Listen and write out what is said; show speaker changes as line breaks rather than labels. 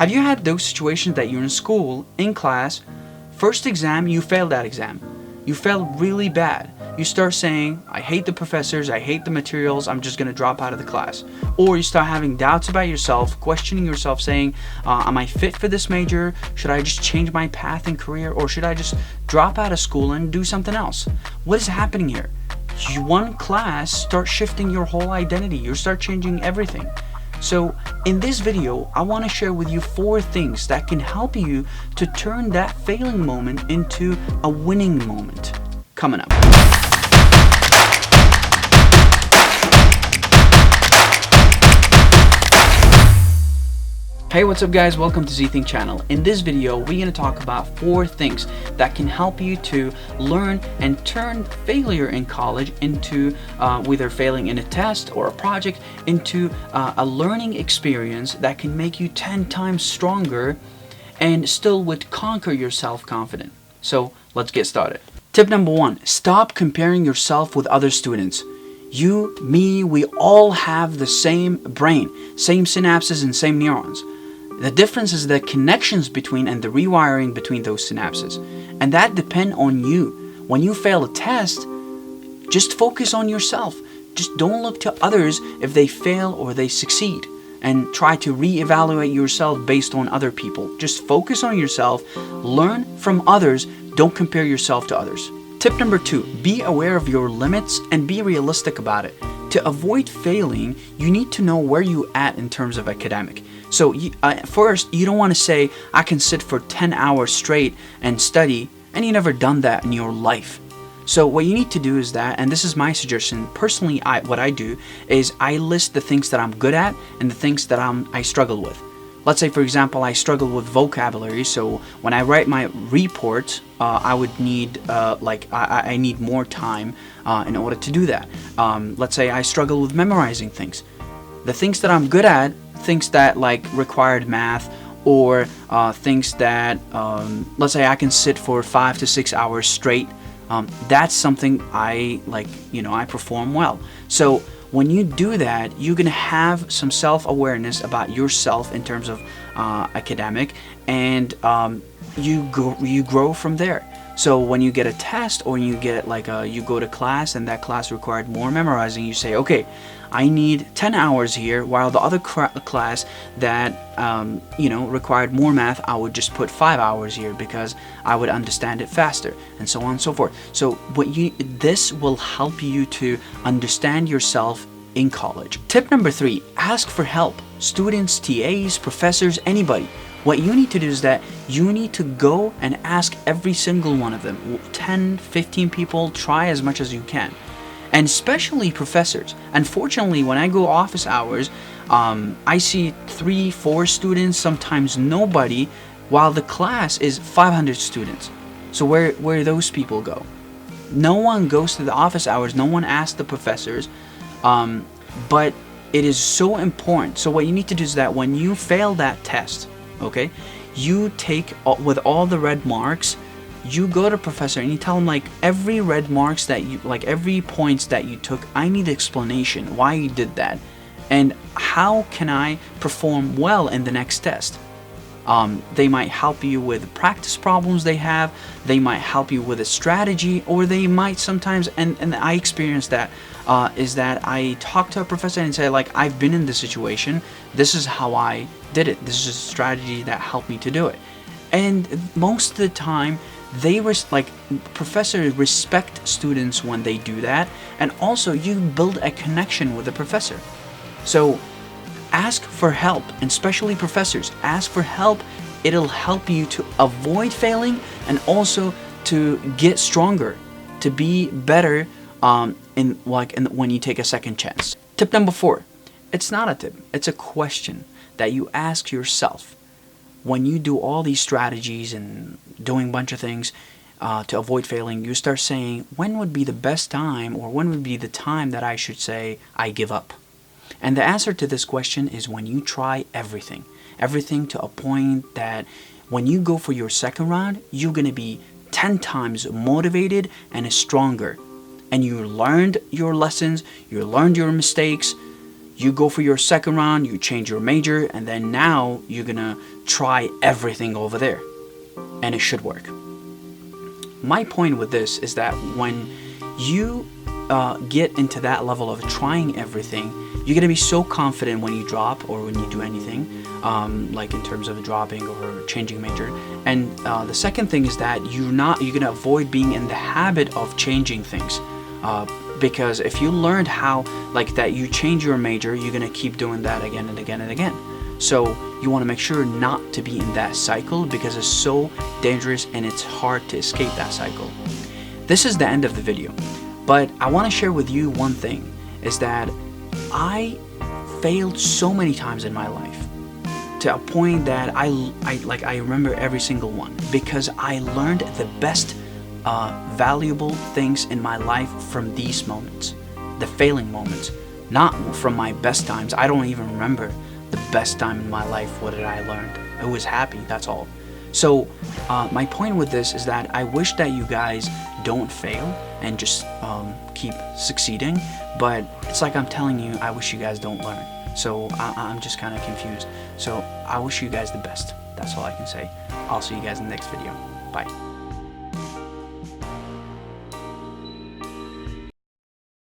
Have you had those situations that you're in school, in class, first exam, you failed that exam. You failed really bad. You start saying, I hate the professors, I hate the materials, I'm just going to drop out of the class. Or you start having doubts about yourself, questioning yourself, saying, am I fit for this major? Should I just change my path in career? Or should I just drop out of school and do something else? What is happening here? One class starts shifting your whole identity. You start changing everything. So in this video, I want to share with you 4 things that can help you to turn that failing moment into a winning moment. Coming up. Hey, what's up guys? Welcome to Zthink channel. In this video, we're going to talk about 4 things that can help you to learn and turn failure in college into, whether failing in a test or a project, into a learning experience that can make you 10 times stronger and still would conquer your self-confidence. So let's get started. Tip number 1, stop comparing yourself with other students. You, me, we all have the same brain, same synapses and same neurons. The difference is the connections between and the rewiring between those synapses. And that depends on you. When you fail a test, just focus on yourself. Just don't look to others if they fail or they succeed. And try to reevaluate yourself based on other people. Just focus on yourself, learn from others, don't compare yourself to others. Tip number 2, be aware of your limits and be realistic about it. To avoid failing, you need to know where you're at in terms of academic. So first, you don't want to say, I can sit for 10 hours straight and study, and you never done that in your life. So what you need to do is that, and this is my suggestion, personally what I do is I list the things that I'm good at and the things that I struggle with. Let's say, for example, I struggle with vocabulary, so when I write my report, I would need, I need more time in order to do that. Let's say I struggle with memorizing things. The things that I'm good at, things that like required math, or things that, let's say I can sit for 5 to 6 hours straight, that's something I perform well. So when you do that, you're gonna have some self-awareness about yourself in terms of academic, and you grow from there. So when you get a test, or you get you go to class and that class required more memorizing, you say, okay, I need 10 hours here, while the other class that required more math, I would just put 5 hours here because I would understand it faster, and so on and so forth. So this will help you to understand yourself in college. Tip number 3, ask for help. Students, TAs, professors, anybody. What you need to do is that you need to go and ask every single one of them. 10, 15 people, try as much as you can. And especially professors. Unfortunately, when I go office hours, I see 3, 4 students, sometimes nobody, while the class is 500 students. So where those people go? No one goes to the office hours, no one asks the professors, but it is so important. So what you need to do is that when you fail that test, okay, you take with all the red marks, you go to professor and you tell him every red marks that you every points that you took, I need explanation why you did that and how can I perform well in the next test. They might help you with practice problems they have, they might help you with a strategy, or they might sometimes, and I experienced that, is that I talk to a professor and say I've been in this situation, this is how I did it, this is a strategy that helped me to do it. And most of the time, professors respect students when they do that, and also you build a connection with the professor. So ask for help, and especially professors, ask for help. It'll help you to avoid failing and also to get stronger, to be better when you take a second chance. Tip number 4, it's not a tip, it's a question that you ask yourself. When you do all these strategies and doing a bunch of things to avoid failing, you start saying, when would be the best time, or when would be the time that I should say I give up? And the answer to this question is when you try everything to a point that when you go for your second round, you're going to be 10 times motivated and stronger. And you learned your lessons, you learned your mistakes, you go for your second round, you change your major, and then now you're gonna try everything over there, and it should work. My point with this is that when you get into that level of trying everything, you're gonna be so confident when you drop or when you do anything, like in terms of dropping or changing major. And the second thing is that you're gonna avoid being in the habit of changing things, because if you learned how like that you change your major, you're gonna keep doing that again and again and again. So you want to make sure not to be in that cycle, because it's so dangerous and it's hard to escape that cycle. This is the end of the video, but I want to share with you one thing, is that I failed so many times in my life, to a point that I remember every single one, because I learned the best valuable things in my life from these moments, the failing moments, not from my best times. I don't even remember the best time in my life. What did I learn? I was happy, that's all. So my point with this is that I wish that you guys don't fail and just keep succeeding, but it's like I'm telling you, I wish you guys don't learn. So I'm just kind of confused. So I wish you guys the best. That's all I can say. I'll see you guys in the next video. Bye.